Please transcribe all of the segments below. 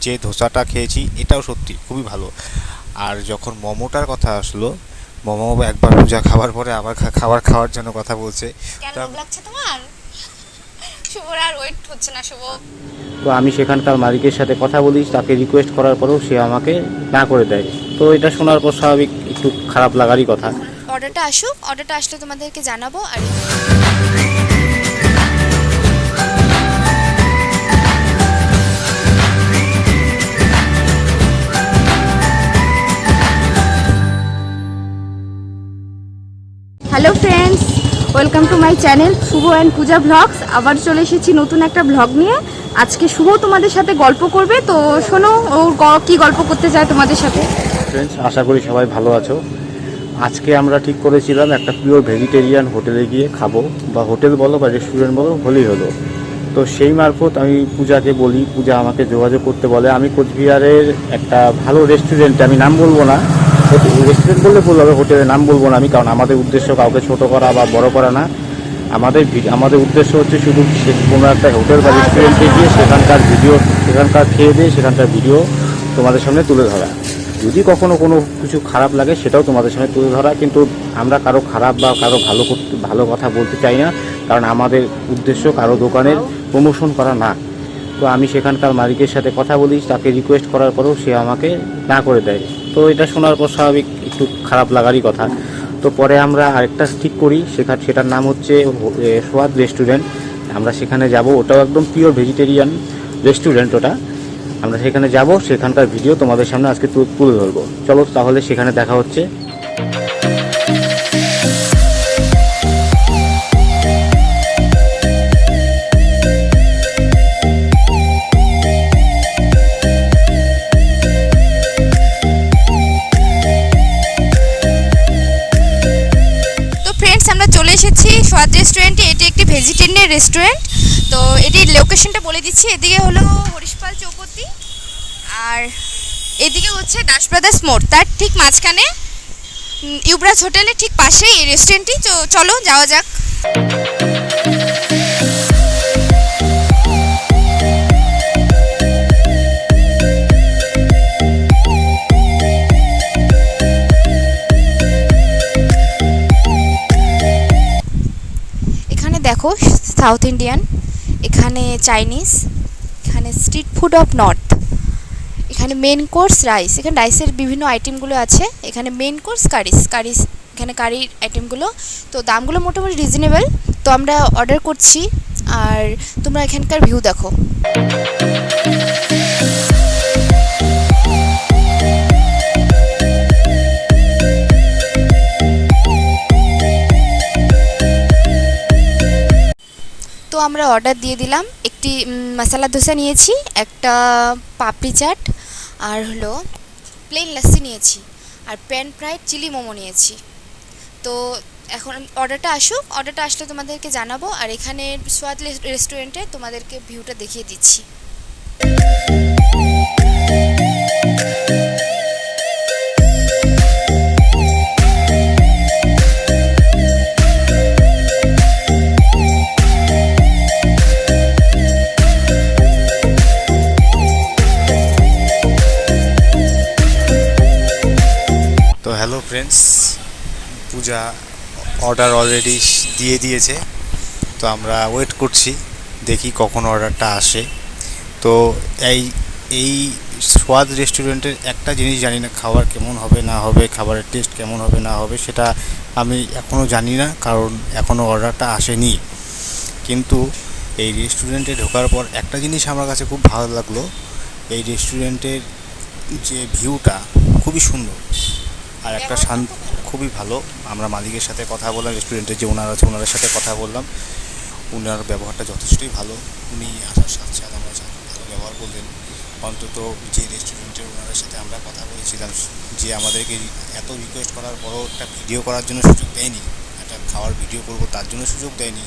যে ধোসাটা খেয়েছি এটাও সত্যি খুবই ভালো। আর যখন মোমোটার কথা আসলো, মোমো একবার পূজা খাওয়ার পরে আবার খাবার খাওয়ার জন্য কথা বলছে। কেন তো লোভ লাগছে তোমার? শুভর আর ওয়েট হচ্ছে না শুভ। তো আমি সেখানকার মালিকের সাথে কথা বলি, তাকে রিকোয়েস্ট করার পরেও সে আমাকে না করে দেয়। তো এটা শোনার পর স্বাভাবিক একটু খারাপ লাগারই কথা। অর্ডারটা আসুক, অর্ডারটা আসলে তোমাদেরকে জানাবো। আর hello friends, welcome to my channel Shubho and Puja blogs. আবার চলে এসেছি নতুন একটা ব্লগ নিয়ে। আজকে শুভ তোমাদের সাথে গল্প করবে, তো শোনো ও কি গল্প করতে চায় তোমাদের সাথে। ফ্রেন্ডস, আশা করি সবাই ভালো আছো। আজকে আমরা ঠিক করেছিলাম একটা পিওর ভেজিটেরিয়ান হোটেলে গিয়ে খাবো, বা হোটেল বলো বা রেস্টুরেন্ট বলো, হলেই হলো। তো সেই মারফত আমি পূজাকে বলি, পূজা আমাকে যোগাযোগ করতে বলে। আমি কোচবিহারের একটা ভালো রেস্টুরেন্টে, আমি নাম বলবো না, রেস্টুরেন্ট বললে ভুল হবে, হোটেলের নাম বলবো না আমি, কারণ আমাদের উদ্দেশ্য কাউকে ছোট করা বা বড় করা না। আমাদের উদ্দেশ্য হচ্ছে শুধু কোনো একটা হোটেল বা রেস্টুরেন্টে গিয়ে সেখানকার খেয়ে দিয়ে সেখানকার ভিডিও তোমাদের সামনে তুলে ধরা। যদি কখনো কোনো কিছু খারাপ লাগে সেটাও তোমাদের সামনে তুলে ধরা, কিন্তু আমরা কারো খারাপ বা কারো ভালো কথা বলতে চাই না, কারণ আমাদের উদ্দেশ্য কারো দোকানের প্রমোশন করা না। তো আমি সেখানকার মালিকের সাথে কথা বলি, তাকে রিকোয়েস্ট করার পরেও সে আমাকে না করে দেয়। তো এটা শোনার পর স্বাভাবিক একটু খারাপ লাগারই কথা। তো পরে আমরা আরেকটা ঠিক করি, সেটার নাম হচ্ছে সোয়াদ রেস্টুরেন্ট। আমরা সেখানে যাব, ওটাও একদম পিওর ভেজিটেরিয়ান রেস্টুরেন্ট ওটা। আমরা সেখানে যাব, সেখানকার ভিডিও তোমাদের সামনে আজকে তুলে ধরবো। চলো তাহলে সেখানে দেখা হচ্ছে। আমরা চলে এসেছি সোয়াদ রেস্টুরেন্টে। এটি একটি ভেজিটেরিয়ান রেস্টুরেন্ট। তো এটির লোকেশনটা বলে দিচ্ছি। এদিকে হলো হরিশপাল চৌপতি, আর এদিকে হচ্ছে দাস ব্রাদার্স মোড়, তার ঠিক মাঝখানে ইউবরাজ হোটেলের ঠিক পাশেই এই রেস্টুরেন্টটি। তো চলো যাওয়া যাক। দেখো সাউথ ইন্ডিয়ান, এখানে চাইনিজ, এখানে স্ট্রিট ফুড অফ নর্থ, এখানে মেন কোর্স রাইস, এখানে রাইসের বিভিন্ন আইটেমগুলো আছে। এখানে মেন কোর্স কারিস, এখানে কারির আইটেমগুলো। তো দামগুলো মোটামুটি রিজনেবল। তো আমরা অর্ডার করছি, আর তোমরা এখানকার ভিউ দেখো। তো আমরা অর্ডার দিয়ে দিলাম। একটি মশলা ধোসা নিয়েছি, একটা পাপড়ি চাট, আর হলো প্লেন লাস্সি নিয়েছি, আর প্যান ফ্রাইড চিলি মোমো নিয়েছি। তো এখন অর্ডারটা আসুক, অর্ডারটা আসলে তোমাদেরকে জানাবো। আর এখানে সোয়াদ রেস্টুরেন্টে তোমাদেরকে ভিউটা দেখিয়ে দিচ্ছি। তো হ্যালো ফ্রেন্ডস, পূজা অর্ডার অলরেডি দিয়ে দিয়েছে। তো আমরা ওয়েট করছি, দেখি কখন অর্ডারটা আসে। তো এই সোয়াদ রেস্টুরেন্টের একটা জিনিস জানি না, খাবার কেমন হবে না হবে, খাবারের টেস্ট কেমন হবে না হবে সেটা আমি এখনও জানি না, কারণ এখনও অর্ডারটা আসেনি। কিন্তু এই রেস্টুরেন্টে ঢোকার পর একটা জিনিস আমার কাছে খুব ভালো লাগলো, এই রেস্টুরেন্টের যে ভিউটা খুবই সুন্দর, আর একটা খুবই ভালো। আমরা মালিকের সাথে কথা বললাম, রেস্টুরেন্টের যে ওনার আছে ওনাদের সাথে কথা বললাম, ওনার ব্যবহারটা যথেষ্টই ভালো। উনি আসার সাথে সাথে আমরা ভালো ব্যবহার করলেন। অন্তত যে রেস্টুরেন্টের ওনাদের সাথে আমরা কথা বলেছিলাম, যে আমাদেরকে এত রিকোয়েস্ট করার পরও একটা ভিডিও করার জন্য সুযোগ দেয়নি, একটা খাওয়ার ভিডিও করব তার জন্য সুযোগ দেয়নি।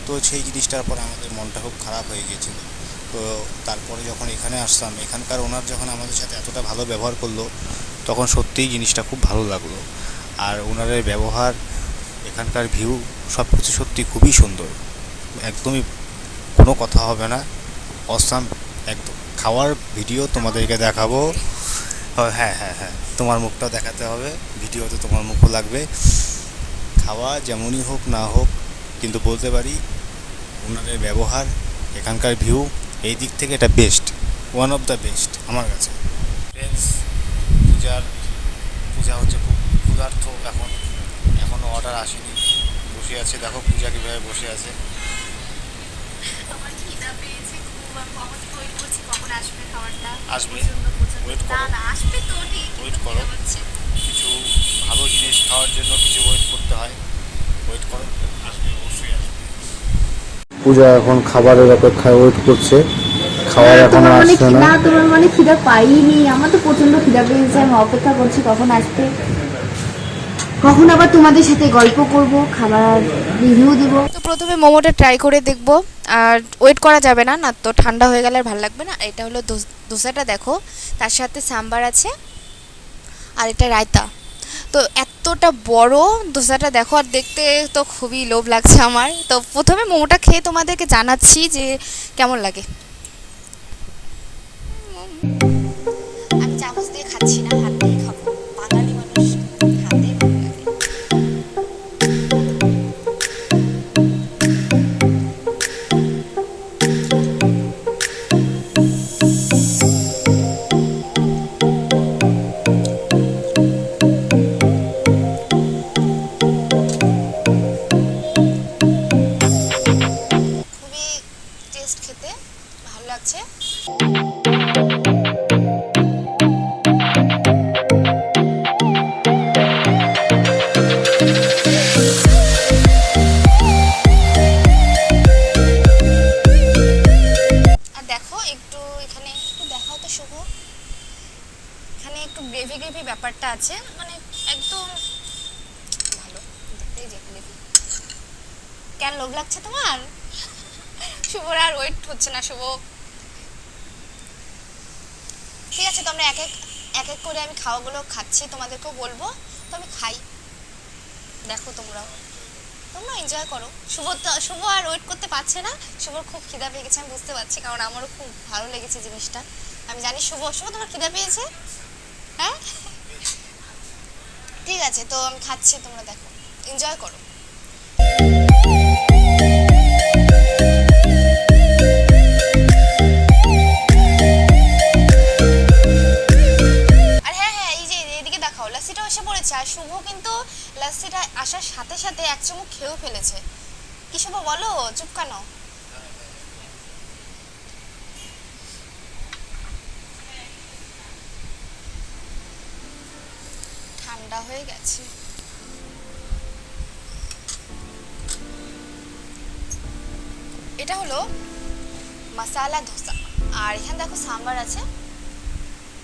তো সেই জিনিসটার পর আমাদের মনটা খুব খারাপ হয়ে গিয়েছিল। তো তারপরে যখন এখানে আসলাম, এখানকার ওনার যখন আমাদের সাথে এতটা ভালো ব্যবহার করলো, তখন সত্যিই জিনিসটা খুব ভালো লাগলো। আর ওনাদের ব্যবহার, এখানকার ভিউ, সব কিছু সত্যি খুবই সুন্দর, একদমই কোনো কথা হবে না, অসাম একদম। খাওয়ার ভিডিও তোমাদেরকে দেখাবো। হ্যাঁ হ্যাঁ হ্যাঁ, তোমার মুখটাও দেখাতে হবে, ভিডিওতে তোমার মুখও লাগবে। খাওয়া যেমনই হোক না হোক, কিন্তু বলতে পারি ওনাদের ব্যবহার, এখানকার ভিউ, এই দিক থেকে এটা best, one of the best আমার কাছে। ফ্রেন্ডস, পূজা হচ্ছে খুব ক্ষুধার্ত এখনও অর্ডার আসেনি, বসে আছে। দেখো পূজা কীভাবে বসে আছে। আমার খিদা পেয়েছে খুব, আমি কখন থেকে ওয়েট করছি কখন আসবে খাবারটা। আসবে, প্রচন্ড ওয়েট না করো, না আসবে তো ঠিক, ওয়েট কিন্তু করো। খিদা পাচ্ছে। কিছু ভালো জিনিস খাওয়ার জন্য কিছু ওয়েট করতে হয়, ওয়েট করো, আসবে, অবশ্যই আসবে। পূজা এখন খাবারের অপেক্ষায় ওয়েট করছে, খাবার এখনো তোমার মানে আসছে না। তোমার মানে খিদা পাইনি, আমার তো প্রচন্ড খিদা পেয়েছে, আমি অপেক্ষা করছি কখন আসবে, কখন আবার তোমাদের সাথে গল্প করব, খাবার রিভিউ দিব। তো প্রথমে মোমোটা ট্রাই করে দেখবো, আর ওয়েট করা যাবে না, না তো ঠান্ডা হয়ে গেলে আর ভালো লাগবে না। এটা হলো দোসাটা, দেখো তার সাথে সাম্বার আছে আর এটা রায়তা। তো এতটা বড় দোসাটা দেখো, আর দেখতে তো খুবই লোভ লাগছে আমার। তো প্রথমে মোমোটা খেয়ে তোমাদেরকে জানাচ্ছি যে কেমন লাগে। আমি চামচ দিয়ে খাচ্ছি না, হাত দিয়ে খাবো, বাঙালি মানুষ হাতে ভালো লাগে। খুবই টেস্ট, খেতে ভালো লাগছে। আর দেখো একটু এখানে একটু দেখাও তো শুভ, এখানে একটু গ্রেভি গ্রেভি ব্যাপারটা আছে, মানে একদম ভালো দেখতেই যে গ্রেভি। কেন লোভ লাগছে তোমার? শুভর আর ওয়েট হচ্ছে না শুভ। ঠিক আছে, তো আমরা এক এক করে আমি খাওয়াগুলো খাচ্ছি, তোমাদেরকেও বলবো। তো আমি খাই, দেখো তোমরা এনজয় করো। শুভ আর ওয়েট করতে পারছে না, শুভর খুব খিদা পেয়ে গেছে, আমি বুঝতে পারছি, কারণ আমারও খুব ভালো লেগেছে জিনিসটা। আমি জানি শুভ তোমার খিদা পেয়েছে, হ্যাঁ ঠিক আছে, তো আমি খাচ্ছি, তোমরা দেখো, এনজয় করো। আর হ্যাঁ হ্যাঁ, এই যে এদিকে দেখাও, লাস্সিটাও এসে পড়েছে। আর শুভ কিন্তু লাস্সিটা আসার সাথে সাথে এক চুমুক খেয়েও ফেলেছে। কি শুভ বলো, চুপ কেন? ঠান্ডা হয়ে গেছে। এটা হলো মশালা ধোসা, আর এখানে দেখো সাম্বার আছে,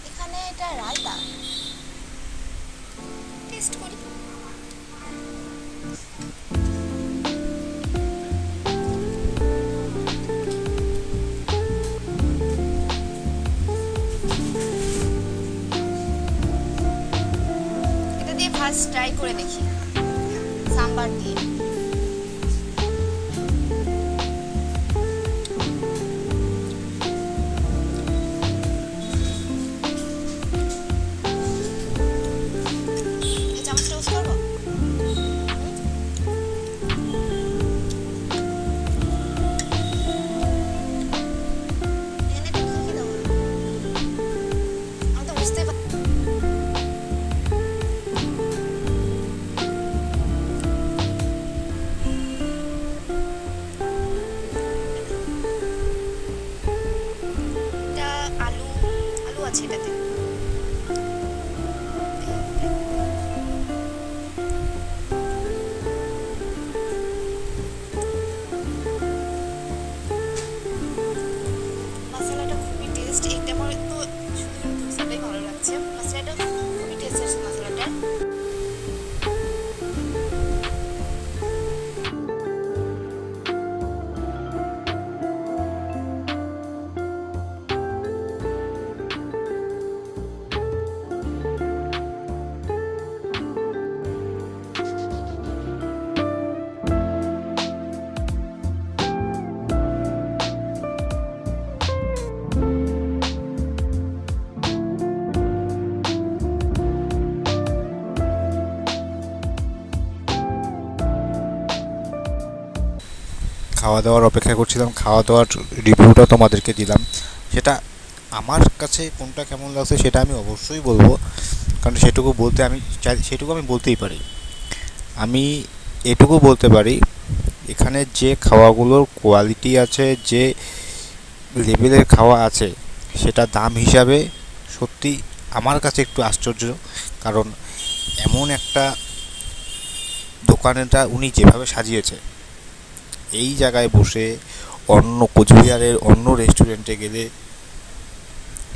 এখানে এটা রায়তা। টেস্ট করি। এটা দিয়ে ফার্স্ট ট্রাই করে দেখি, সাম্বার দিয়ে। এই চামচটা ইউজ করবো। এখানে একটু কি দেবো, আমি তো বুঝতে পারি। এটা আলু আলু আছে এটাতে। মশলাটা খুবই টেস্ট, এটা আমার তো শুধু ধোসাটাই ভালো লাগছে, মশলাটা খুবই টেস্ট আছে মশলাটা। খাওয়া দাওয়ার অপেক্ষা করছিলাম, খাওয়া দাওয়ার রিভিউটা তোমাদেরকে দিলাম। সেটা আমার কাছে কোনটা কেমন লাগছে সেটা আমি অবশ্যই বলবো, কারণ সেটুকু আমি বলতেই পারি। আমি এটুকু বলতে পারি, এখানে যে খাওয়াগুলোর কোয়ালিটি আছে, যে লেভেলের খাওয়া আছে, সেটা দাম হিসাবে সত্যি আমার কাছে একটু আশ্চর্য। কারণ এমন একটা দোকানটা উনি যেভাবে সাজিয়েছে, এই জায়গায় বসে অন্য কোচবিহারের অন্য রেস্টুরেন্টে গেলে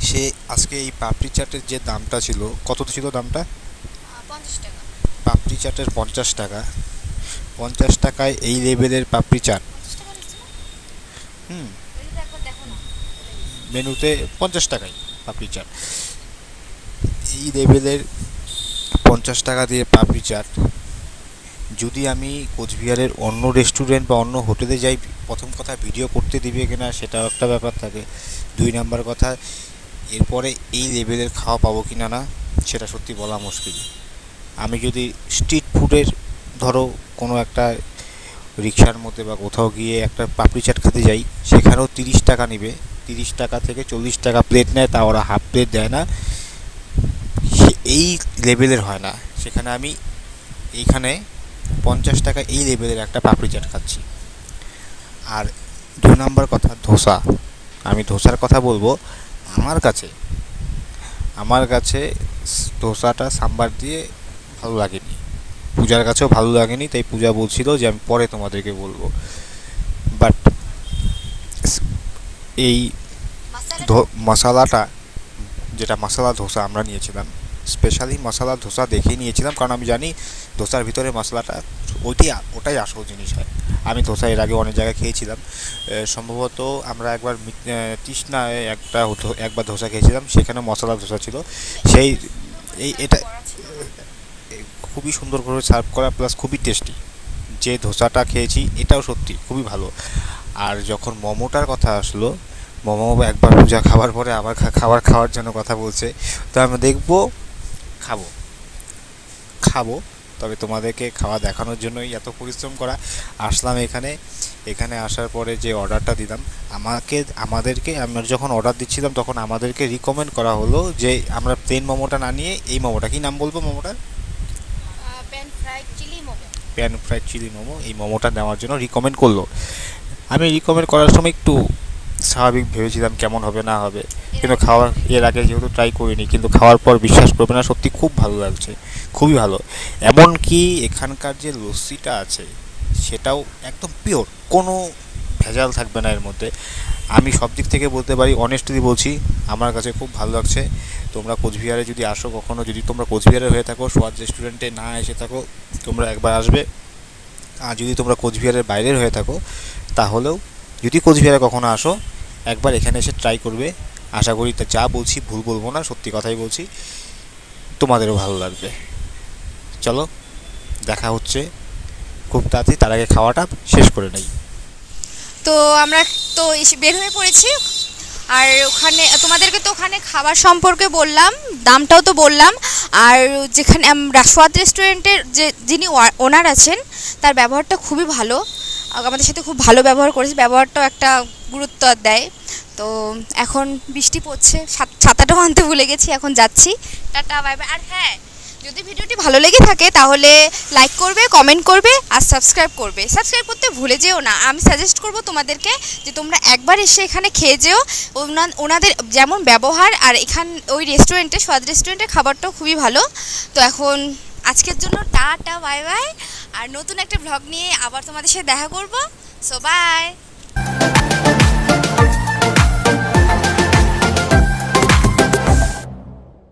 সে আজকে এই পাপড়ি চাটের যে দামটা ছিল, কত ছিল দামটা? 50 টাকা। পাপড়ি চাটের 50 টাকা, 50 টাকায় এই লেভেলের পাপড়ি চাট। মেনুতে 50 টাকায় পাপড়ি চাট, এই লেভেলের 50 টাকা দিয়ে পাপড়ি চাট যদি আমি কোচবিহারের অন্য রেস্টুরেন্ট বা অন্য হোটেলে যাই, প্রথম কথা ভিডিও করতে দিবে কিনা সেটাও একটা ব্যাপার থাকে। 2 নাম্বার কথা, এরপরে এই লেভেলের খাওয়া পাবো কিনা না সেটা সত্যি বলা মুশকিল। আমি যদি স্ট্রিট ফুডের ধরো কোনো একটা রিক্সার মধ্যে বা কোথাও গিয়ে একটা পাপড়ি চাট খেতে যাই, সেখানেও 30 টাকা নেবে, 30 টাকা থেকে 40 টাকা প্লেট নেয়, তা ওরা হাফ প্লেট দেয় না, এই লেভেলের হয় না। সেখানে আমি এইখানে 50 টাকা এই লেভেলের একটা পাপড়ি চাট খাচ্ছি। আর 2 নাম্বার কথা, ধোসা। আমি ধোসার কথা বলবো, আমার কাছে ধোসাটা সাম্বার দিয়ে ভালো লাগেনি, পূজার কাছেও ভালো লাগেনি, তাই পূজা বলছিল যে আমি পরে তোমাদেরকে বলবো। বাট এই মশালাটা, যেটা মশলা ধোসা আমরা নিয়েছিলাম, স্পেশালি মশলা ধোসা দেখেই নিয়েছিলাম, কারণ আমি জানি ধোসার ভিতরে মশলাটা ওটাই আসল জিনিস হয়। আমি ধোসা এর আগে অনেক জায়গায় খেয়েছিলাম, সম্ভবত আমরা একবার তৃষ্ণায় একবার ধোসা খেয়েছিলাম, সেখানে মশলা ধোসা ছিল। এটা খুবই সুন্দর করে সার্ভ করা, প্লাস খুবই টেস্টি। যে ধোসাটা খেয়েছি এটাও সত্যি খুবই ভালো। আর যখন মোমোটার কথা আসলো, মোমো একবার পূজা খাওয়ার পরে আবার খাওয়ার জন্য কথা বলছে, তো আমি দেখবো, খাবো, তবে তোমাদেরকে খাওয়া দেখানোর জন্যই এত পরিশ্রম করা। আসলাম এখানে আসার পরে যে অর্ডারটা দিলাম, আমাদেরকে আমরা যখন অর্ডার দিচ্ছিলাম তখন আমাদেরকে রিকমেন্ড করা হলো যে আমরা প্লেন মোমোটা না নিয়ে এই মোমোটা, কি নাম বলবো মোমোটার? প্যান ফ্রাইড চিলি মোমো, এই মোমোটা নেওয়ার জন্য রিকমেন্ড করলো। আমি রিকমেন্ড করার সময় একটু স্বাভাবিক ভেবেছিলাম কেমন হবে না হবে, কিন্তু এর আগে যেহেতু ট্রাই করিনি, কিন্তু খাওয়ার পর বিশ্বাস করবে না, সত্যি খুব ভালো লাগছে, খুবই ভালো। এমনকি এখানকার যে লস্যিটা আছে সেটাও একদম পিওর, কোনো ভেজাল থাকবে না এর মধ্যে। আমি সব দিক থেকে বলতে পারি, অনেস্টলি বলছি, আমার কাছে খুব ভালো লাগছে। তোমরা কোচবিহারে যদি আসো কখনো, যদি তোমরা কোচবিহারে হয়ে থাকো, সোয়াদ রেস্টুরেন্টে না এসে থাকো, তোমরা একবার আসবে। আর যদি তোমরা কোচবিহারের বাইরের হয়ে থাকো, তাহলেও যদি কোচবিহারে কখনো আসো, একবার এখানে এসে ট্রাই করবে। আশা করি যা বলছি ভুল বলবো না, সত্যি কথাই বলছি, তোমাদেরও ভালো লাগবে। চলো, দেখা হচ্ছে খুব তাড়াতাড়ি, তার আগে খাওয়াটা শেষ করে নেই। তো আমরা তো এসে বের হয়ে পড়েছি, আর ওখানে তোমাদেরকে তো ওখানে খাবার সম্পর্কে বললাম, দামটাও তো বললাম। আর যেখানে স্বাদ রেস্টুরেন্টের যিনি ওনার আছেন, তার ব্যবহারটা খুবই ভালো, আমাদের সাথে খুব ভালো ব্যবহার করেছে, ব্যবহারটাও একটা গুরুত্ব দেয়। তো এখন বৃষ্টি পড়ছে, ছাতাটাও আনতে ভুলে গেছি, এখন যাচ্ছি, টাটা বাই বাই। আর হ্যাঁ, যদি ভিডিওটি ভালো লেগে থাকে তাহলে লাইক করবে, কমেন্ট করবে আর সাবস্ক্রাইব করতে ভুলে যেও না। আমি সাজেস্ট করব তোমাদেরকে যে তোমরা একবার এসে এখানে খেয়ে যেও, ওনাদের যেমন ব্যবহার, আর ওই স্বাদ রেস্টুরেন্টের খাবারটাও খুবই ভালো। তো এখন আজকের জন্য টাটা বাই বাই, আর নতুন একটা ব্লগ নিয়ে আবার তোমাদের সাথে দেখা করব। So by.